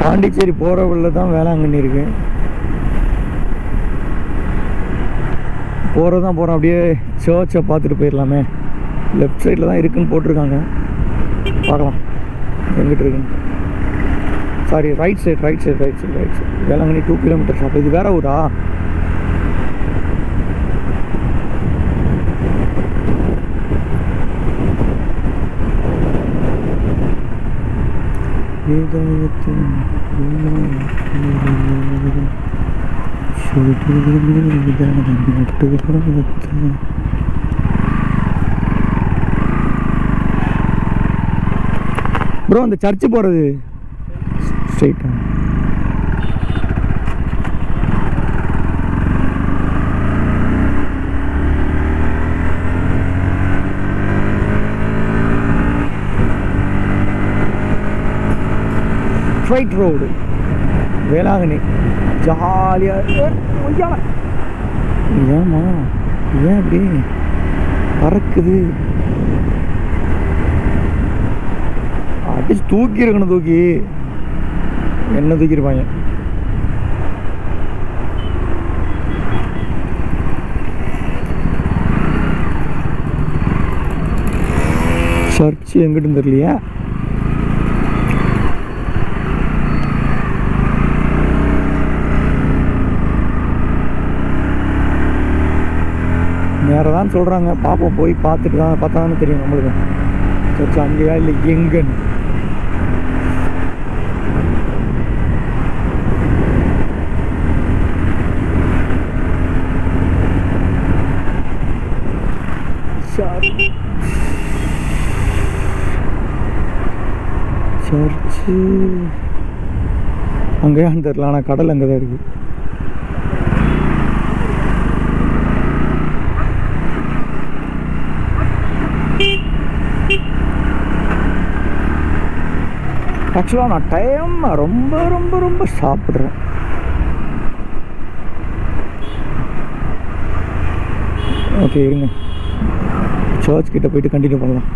பாண்டிச்சேரி போகிற வழியில தான் வேளாங்கண்ணி இருக்குது. போகிறதான் போகிறோம், அப்படியே சர்ச்சை பார்த்துட்டு போயிடலாமே. லெஃப்ட் சைடில் தான் இருக்குதுன்னு போட்டிருக்காங்க, பார்க்கலாம் எங்கிட்ட இருக்குன்னு. Sorry, right side Velankanni 2 kilometres. அப்போ இது வேற ஊரா? ப்ரோ அந்த சர்ச்சு போகிறது ஸ்ட்ரைட்டா? Straight road Velankanni. ஜாலியாக ஏமா ஏன் அப்படி பறக்குது? அடிச்சு தூக்கி இருக்கணும், தூக்கி என்ன தூக்கியிருப்பாங்க. சர்ச்சு எங்கிட்டு தெரியலையா? நேரம் தான் சொல்கிறாங்க, பார்ப்போம், போய் பார்த்துட்டு தான் பார்த்தாதானே தெரியும் நம்மளுக்கு சர்ச்சு அங்கேயா இல்லை எங்கன்னு. சர்ச்சு அங்கேயான்னு தெரியல, ஆனால் கடல் அங்கே தான் இருக்குது. ஆக்சுவலாக நான் டைம் ரொம்ப ரொம்ப ரொம்ப சாப்பிட்றேன். ஓகே இருங்க, சர்ச் கிட்ட போயிட்டு கண்டினியூ பண்ணலாம்.